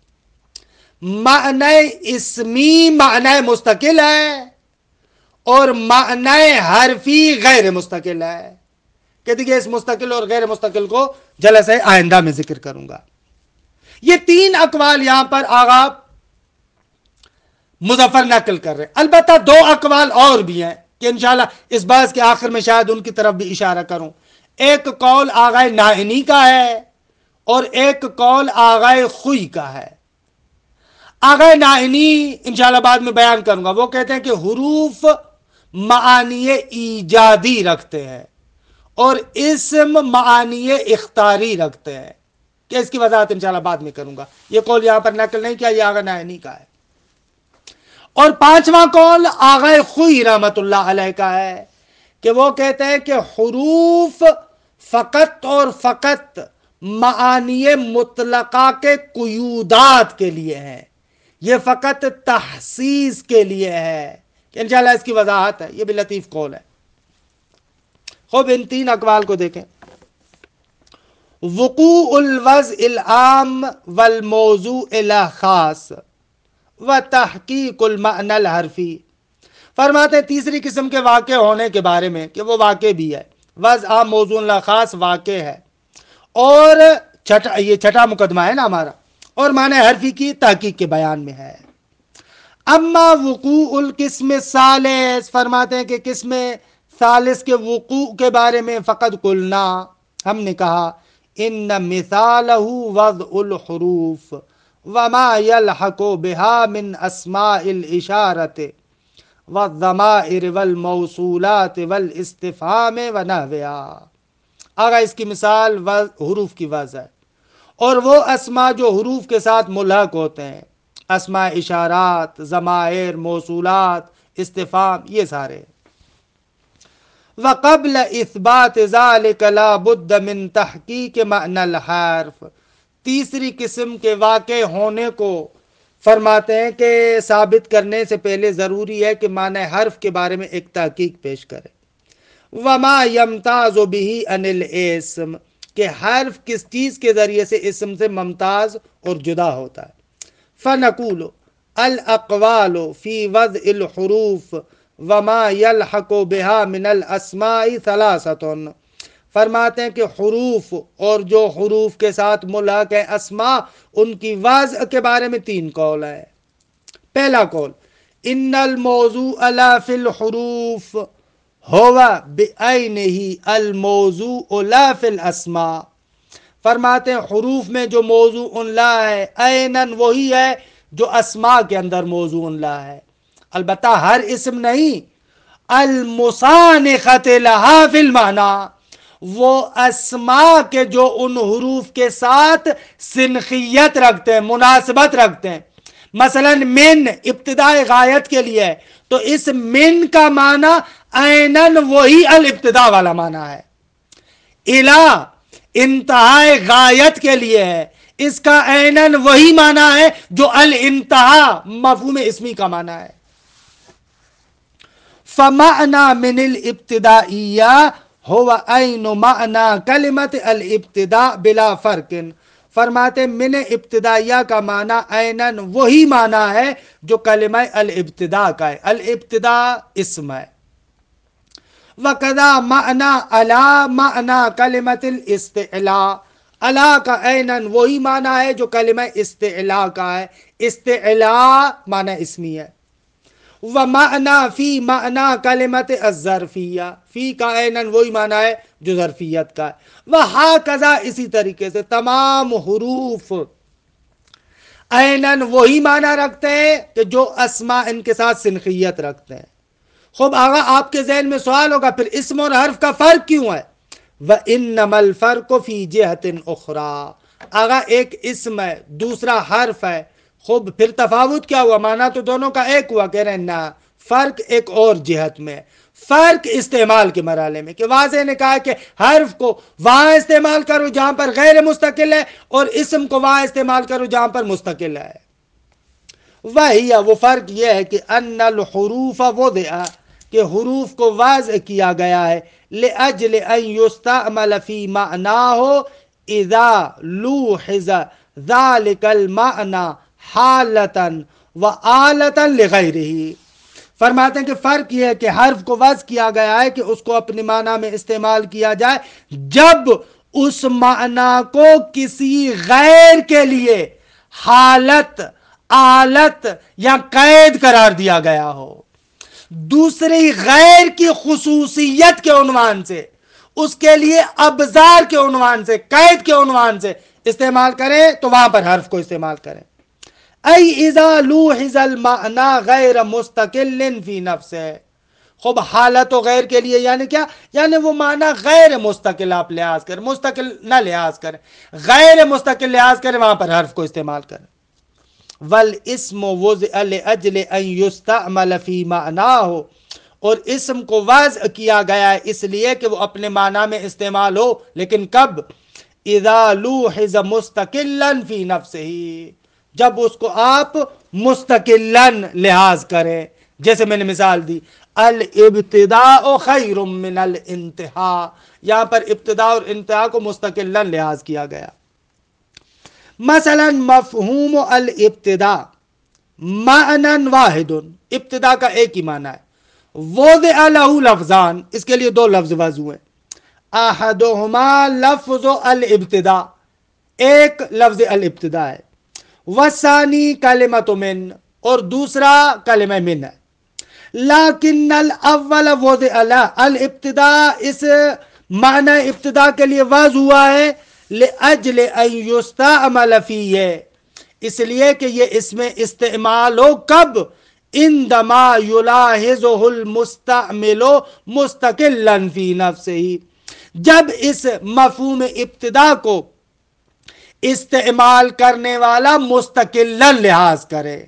A: معنی اسمی معنی مستقل ہے اور معنی حرفی غیر مستقل ہے. کہ دیکھیے اس مستقل اور غیر مستقل کو جلسہ آئندہ میں ذکر کروں گا. یہ تین اقوال یہاں پر آغا مظفر نقل کر رہے ہیں. البتہ دو اقوال اور بھی ہیں کہ انشاءاللہ اس بحث کے آخر میں شاید ان کی طرف بھی اشارہ کروں. ایک قول آغا نائنی کا ہے اور ایک قول آغا خوئی کا ہے. آغا نائنی انشاءاللہ بعد میں بیان کروں گا. وہ کہتے ہیں کہ حروف معانی ایجادی رکھتے ہیں اور اسم معانی اختاری رکھتے ہیں, کہ اس کی وضاحت انشاءاللہ بعد میں کروں گا. یہ قول یہاں پر نقل نہیں کیا, یہ آغا نائنی کا ہے. اور پانچواں قول آغا خوئی رحمت اللہ علیہ کا ہے کہ وہ کہتے ہیں کہ حروف فقط اور فقط معانی مطلقہ کے قیودات کے لیے ہیں, یہ فقط تحسیس کے لیے ہے. انشاءاللہ اس کی وضاحت ہے, یہ بھی لطیف قول ہے. خوب ان تین اقوال کو دیکھیں. وقوع الوضع العام والموضوع الخاص وتحقیق المعنى الحرفی. فرماتے ہیں تیسری قسم کے واقع ہونے کے بارے میں کہ وہ واقع بھی ہے, وضع عام موضوع خاص واقع ہے, اور یہ چھٹا مقدمہ ہے نا ہمارا, اور معنی حرفی کی تحقیق کے بیان میں ہے. اما وقوع القسم الثالث, فرماتے ہیں کہ قسم ثالث کے وقوع کے بارے میں فقط قلنا, ہم نے کہا ان مثالہ وضع الحروف وما يلحق بها من اسماء الاشارت والضمائر والموصولات والاستفهام ونحوها. آگا اس کی مثال حروف کی وضع ہے, اور وہ اسماء جو حروف کے ساتھ ملحق ہوتے ہیں, اسماء اشارات, ضمائر, موصولات, استفہام, یہ سارے. وقبل اثبات ذلك لا بد من تحقیق معنی الحرف. تیسری قسم کے واقع ہونے کو فرماتے ہیں کہ ثابت کرنے سے پہلے ضروری ہے کہ معنی حرف کے بارے میں ایک تحقیق پیش کرے. وما يمتاز به عن الاسم, کہ حرف کس چیز کے ذریعے سے اسم سے ممتاز اور جدا ہوتا ہے. فنقول الاقوال فی وضع الحروف وما يلحق بها من الاسماء ثلاثة. فرماتے ہیں کہ حروف اور جو حروف کے ساتھ ملحق ہیں اسماء, ان کی وضع کے بارے میں تین قول ہے. پہلا قول ان الموضوع لا فی الحروف ہوا بعینہ الموضوع لا فی الاسماء. فرماتے ہیں حروف میں جو موضوع لا ہے عیناً وہی ہے جو اسماء کے اندر موضوع لا ہے, البتہ ہر اسم نہیں. المصانخۃ لہا فی المعنی, وہ اسماء کے جو ان حروف کے ساتھ سنخیت رکھتے ہیں, مناسبت رکھتے ہیں. مثلا من ابتداء غایت کے لیے ہے تو اس من کا معنی عیناً وہی الابتداء والا معنی ہے. الا انتہاء غایت کے لیے ہے, اس کا عیناً وہی معنی ہے جو الانتہا مفہوم اسمی کا معنی ہے. فمعنى من الابتدائیہ ہوا عین معنی کلمت الابتداء بلا فرق. فرماتے من ابتدائیہ کا معنی عیناً وہی معنی ہے جو کلمہ الابتداء کا ہے. الابتداء اسم ہے. وَقَذَا مَعْنَا عَلَى مَعْنَا کلمت الاستعلاء, علا کا عیناً وہی معنی ہے جو کلمہ استعلاء کا ہے. استعلاء معنی اسمی ہے. ومعنی فی معنی کلمت الظرفیہ، فی کا عیناً وہی معنی ہے جو ظرفیت کا ہے، وہکذا اسی طریقے سے تمام حروف عیناً وہی معنی رکھتے ہیں کہ جو اسماء ان کے ساتھ سنخیت رکھتے ہیں۔ خوب آگا آپ کے ذہن میں سوال ہوگا پھر اسم اور حرف کا فرق کیوں ہے؟ وَإِنَّمَا الْفَرْقُ فِي جِهَةٍ أُخْرَى، آگا ایک اسم ہے دوسرا حرف ہے، خوب پھر تفاوت کیا ہوا؟ معنی تو دونوں کا ایک ہوا، کہہ رہے ہیں نا فرق ایک اور جہت میں، فرق استعمال کے مرحلے میں، کہ واضح نے کہا کہ حرف کو وہاں استعمال کرو جہاں پر غیر مستقل ہے اور اسم کو وہاں استعمال کرو جہاں پر مستقل ہے۔ وہی وہ فرق یہ ہے کہ ان الحروف وضع، کہ حروف کو واضح کیا گیا ہے لأجل ان یستعمل فی معناه اذا لوحظ ذلك المعنى حالتا وآلتا لغیرہ۔ فرماتے ہیں کہ فرق یہ ہے کہ حرف کو وضع کیا گیا ہے کہ اس کو اپنے معنی میں استعمال کیا جائے جب اس معنی کو کسی غیر کے لیے حالت، آلت یا قید قرار دیا گیا ہو، دوسری غیر کی خصوصیت کے عنوان سے، اس کے لیے ابزار کے عنوان سے، قید کے عنوان سے استعمال کریں تو وہاں پر حرف کو استعمال کریں۔ ای اذا لوحظ المعنی غیر مستقل فی نفسہ، خوب حالت و غیر کے لیے یعنی کیا؟ یعنی وہ معنی غیر مستقل آپ لحاظ کریں، مستقل نہ لحاظ کریں، غیر مستقل لحاظ کریں، وہاں پر حرف کو استعمال کریں۔ والاسم وضع لأجل ان یستعمل فی معناہ، اور اسم کو وضع کیا گیا ہے اس لیے کہ وہ اپنے معنی میں استعمال ہو، لیکن کب؟ اذا لوحظ مستقلا فی نفسہ، جب اس کو آپ مستقلا لحاظ کریں، جیسے میں نے مثال دی الابتداء خیر من الانتہاء، یہاں پر ابتداء اور انتہا کو مستقلا لحاظ کیا گیا۔ مثلا مفہوم الابتداء معنی واحد، ابتداء کا ایک ہی معنی ہے، وضع لہ لفظان، اس کے لیے دو لفظ وضع ہیں، احدہما لفظ الابتداء، ایک لفظ الابتداء ہے، والثانی کلمۃ من، اور دوسرا کلمہ من ہے، لیکن الاول وضع لہ الابتداء، اس معنی ابتداء کے لیے وضع ہوا ہے لأجل ان یستعمل فیہ، اس لیے کہ یہ اس میں استعمال ہو کب؟ عندما یلاحظہ المستعمل مستقلا فی نفسہ، جب اس مفہوم ابتداء کو استعمال کرنے والا مستقلا لحاظ کرے۔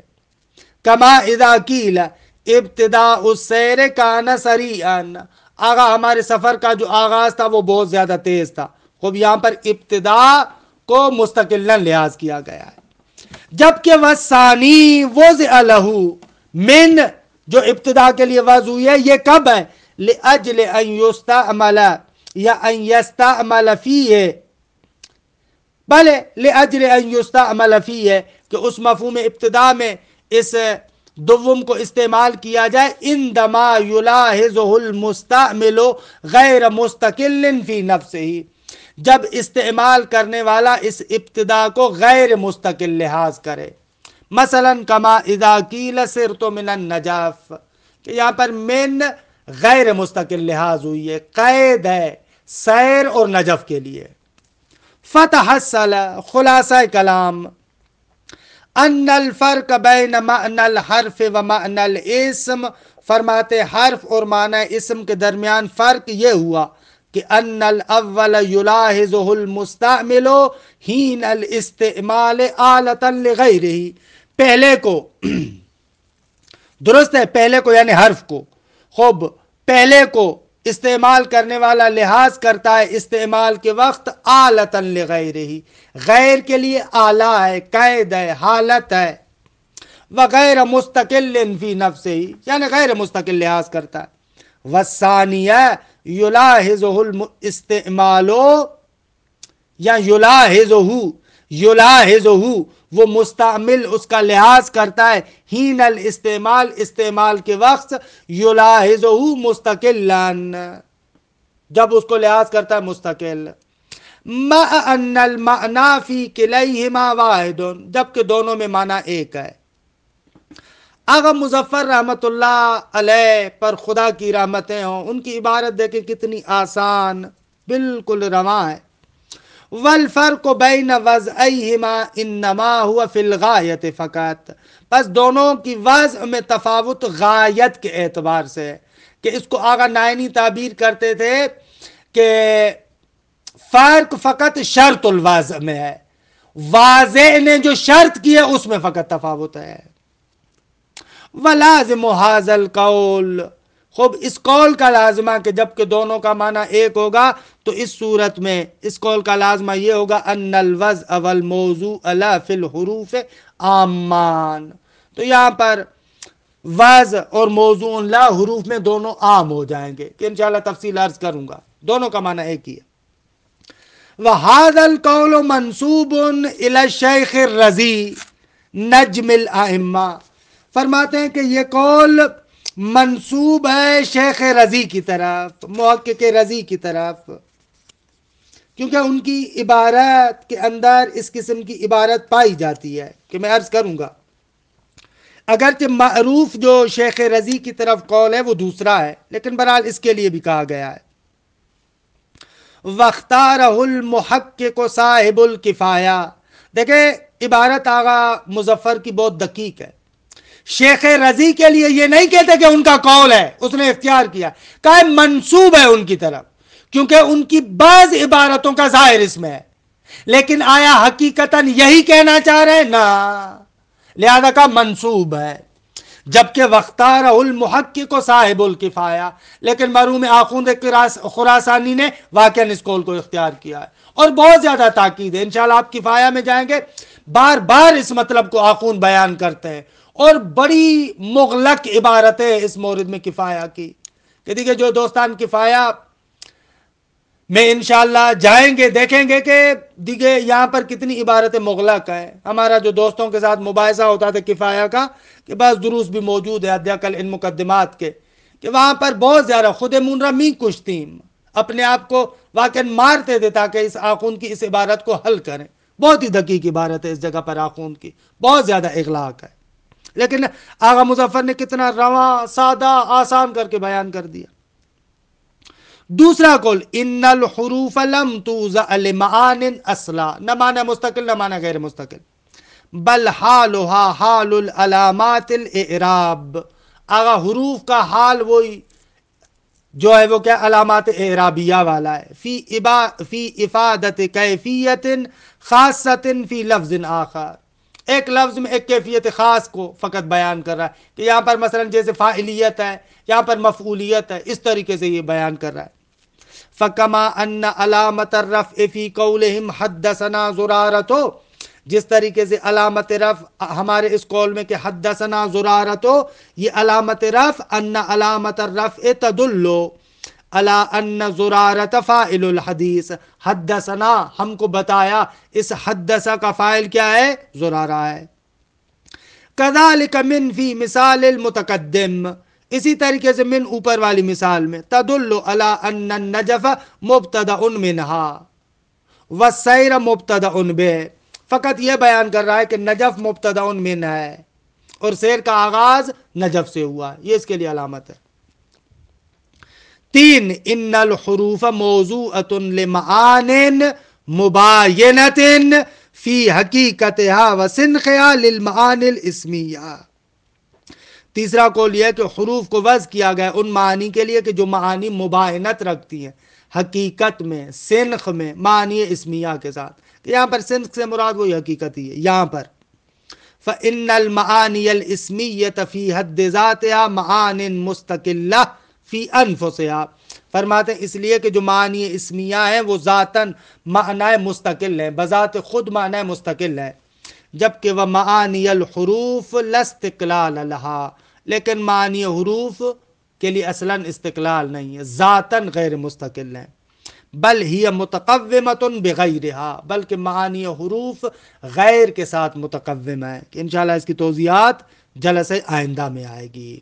A: کما اذا قیل ابتداء السیر کان سریعا، آگا ہمارے سفر کا جو آغاز تھا وہ بہت زیادہ تیز تھا، خوب یہاں پر ابتداء کو مستقلا لحاظ کیا گیا ہے۔ جبکہ والثانی وضع لہ من، جو ابتداء کے لیے وضع ہوئی ہے، یہ کب ہے؟ لأجل ان یستعمل یا ان یستعمل فیہ، بلے لأجل ان یستعمل فیہ، کہ اس مفہوم ابتداء میں اس دوم کو استعمال کیا جائے عندما یلاحظہ المستعمل غیر مستقل فی نفسہ، جب استعمال کرنے والا اس ابتداء کو غیر مستقل لحاظ کرے۔ مثلا کما اذا قیل سرت من النجف، کہ یہاں پر من غیر مستقل لحاظ ہوئی ہے، قید ہے سیر اور نجف کے لیے۔ فتحصل، خلاصہ کلام، ان الفرق بین معنی الحرف و معنی الاسم، فرماتے حرف اور معنی اسم کے درمیان فرق یہ ہوا کہ ان الاول یلاحظہ المستعمل حین الاستعمال آلتا لغیرہ، پہلے کو درست ہے، پہلے کو یعنی حرف کو، خوب پہلے کو استعمال کرنے والا لحاظ کرتا ہے استعمال کے وقت آلتا لغیرہ، غیر کے لیے آلہ ہے، قید ہے، حالت ہے، وغیر مستقل فی نفسہ، یعنی غیر مستقل لحاظ کرتا ہے۔ والثانیہ یلاحظہ الاستعمال، یا یلاحظہ، وہ مستعمل اس کا لحاظ کرتا ہے، حین الاستعمال، استعمال کے وقت، یلاحظہ مستقلا، جب اس کو لحاظ کرتا ہے مستقل، مع ان المعنی فی کلیہما واحد، جبکہ دونوں میں معنی ایک ہے۔ آغا مظفر رحمت اللہ علیہ پر خدا کی رحمتیں ہوں، ان کی عبارت دیکھیں کتنی آسان، بالکل رواں ہے۔ والفرق بین وضعیہما انما ہوا فی الغایت فقط، بس دونوں کی وضع میں تفاوت غایت کے اعتبار سے ہے، کہ اس کو آغا نائنی تعبیر کرتے تھے کہ فرق فقط شرط الوضع میں ہے، واضح نے جو شرط کی ہے اس میں فقط تفاوت ہے۔ وَلَازِمُ هَذَا الْقَوْلِ، خوب اس قول کا لازمہ کہ جبکہ دونوں کا معنی ایک ہوگا تو اس صورت میں اس قول کا لازمہ یہ ہوگا ان الوضع والموضوع لا فی الحروف عامان، تو یہاں پر وضع اور موضوع لا حروف میں دونوں عام ہو جائیں گے، کہ انشاءاللہ تفصیل عرض کروں گا، دونوں کا معنی ایک ہی ہے۔ وَهَذَا الْقَوْلُ مَنْسُوبٌ إِلَى الشَّيْخِ الرَّضِي نجم الائمہ، فرماتے ہیں کہ یہ قول منسوب ہے شیخ رضی کی طرف، محقق رضی کی طرف، کیونکہ ان کی عبارت کے اندر اس قسم کی عبارت پائی جاتی ہے، کہ میں عرض کروں گا اگرچہ معروف جو شیخ رضی کی طرف قول ہے وہ دوسرا ہے، لیکن بہرحال اس کے لیے بھی کہا گیا ہے۔ وَاخْتَارَهُ الْمُحَقِّقُ صاحب الکفایہ، دیکھیں عبارت آغا مظفر کی بہت دقیق ہے، شیخ رضی کے لیے یہ نہیں کہتے کہ ان کا قول ہے، اس نے اختیار کیا، کہا منسوب ہے ان کی طرف، کیونکہ ان کی بعض عبارتوں کا ظاہر اس میں ہے، لیکن آیا حقیقتاً یہی کہنا چاہ رہے ہیں؟ نا، لہذا کا منسوب ہے۔ جبکہ وختارہ المحقق صاحب الکفایہ، لیکن مرحوم آخوند خراسانی نے واقعاً اس قول کو اختیار کیا ہے، اور بہت زیادہ تاکید ہے، انشاءاللہ آپ کفایہ میں جائیں گے بار بار اس مطلب کو آخوند بیان کرتے ہیں، اور بڑی مغلق عبارت ہے اس مورد میں کفایہ کی، کہ دیکھیں جو دوستان کفایہ میں انشاءاللہ جائیں گے دیکھیں گے کہ دیکھیں یہاں پر کتنی عبارتیں مغلق ہیں۔ ہمارا جو دوستوں کے ساتھ مباحثہ ہوتا تھا کفایہ کا، کہ بعض دروس بھی موجود ہے ادیکل ان مقدمات کے، کہ وہاں پر بہت زیادہ خود منرمی کشتیم اپنے آپ کو واقعا مارتے تھے تاکہ اس آخوند کی اس عبارت کو حل کریں، بہت ہی دقیق عبارت ہے اس جگہ پر آخوند کی، بہت زیادہ اغلاق ہے، لیکن آغا مظفر نے کتنا رواں سادہ آسان کر کے بیان کر دیا۔ دوسرا قول ان الحروف لم توضع لمعان اصلا، نہ معنی مستقل نہ معنی غیر مستقل، بل حالها حال العلامات الاعراب، آغا حروف کا حال وہی جو ہے وہ کیا علامات اعرابیہ والا ہے، فی افادت کیفیت خاصۃ فی لفظ آخر، ایک لفظ میں ایک کیفیت خاص کو فقط بیان کر رہا ہے، کہ یہاں پر مثلا جیسے فاعلیت ہے، یہاں پر مفعولیت ہے، اس طریقے سے یہ بیان کر رہا ہے۔ فَكَمَا أَنَّ عَلَامَةَ الرَّفْعِ فِي قَوْلِهِمْ حَدَّثَنَا زُرَارَةُ، جس طریقے سے علامت رفع ہمارے اس قول میں کہ حدثنا زرارتو، یہ علامت رفع، ان علامت الرفع تدل علی ان زرارت فاعل الحدیث، حدثنا ہم کو بتایا اس حدثا کا فاعل کیا ہے؟ زرارہ ہے۔ کذالک من فی مثال المتقدم، اسی طریقے سے من اوپر والی مثال میں تدل علی ان النجف مبتدأ منہا والسیر مبتدأ بہ، فقط یہ بیان کر رہا ہے کہ نجف مبتدأ من ہے اور سیر کا آغاز نجف سے ہوا ہے، یہ اس کے لیے علامت ہے۔ 3 ان الحروف موضوعۃ لمعان مباینۃ فی حقیقتها وسنخها للمعانی الاسمیہ، تیسرا قول یہ ہے کہ حروف کو وضع کیا گیا ان معانی کے لیے کہ جو معانی مباینت رکھتی ہیں حقیقت میں، سنخ میں، معانی اسمیہ کے ساتھ، یہاں پر سنخ سے مراد وہی حقیقت ہی ہے یہاں پر۔ فَإِنَّ الْمَعَانِيَ الْإِسْمِيَّةَ فِي حَدِّ ذَاتِهَا مَعَانٍ مُسْتَقِلَّةٍ فِي أَنفُسِهَا، فرماتے ہیں اس لیے کہ جو معنی اسمیہ ہیں وہ ذاتاً معنی مستقل ہیں، بذات خود معنی مستقل ہے، جبکہ وہ معانی الحروف لا استقلال لها، لیکن معنی حروف کے لیے اصلاً استقلال نہیں ہے، ذاتاً غیر مستقل ہیں، بل ہی متقومۃ بغیرہا، بلکہ معانی حروف غیر کے ساتھ متقوم ہے، کہ انشاءاللہ اس کی توضیحات جلسہ آئندہ میں آئے گی۔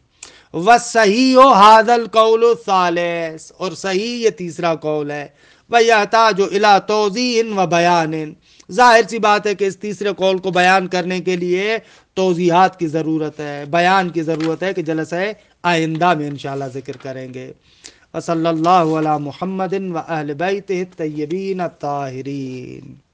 A: والصحیح ھذا القول الثالث، اور صحیح یہ تیسرا قول ہے، وَيَحْتَاجُ إِلَى تَوْضِیحٍ وَبَیَانٍ، ظاہر سی بات ہے کہ اس تیسرے قول کو بیان کرنے کے لیے توضیحات کی ضرورت ہے، بیان کی ضرورت ہے، کہ جلسہ آئندہ میں انشاءاللہ ذکر کریں گے۔ وصلی اللہ علی محمد و اہل بیتہ الطیبین الطاہرین۔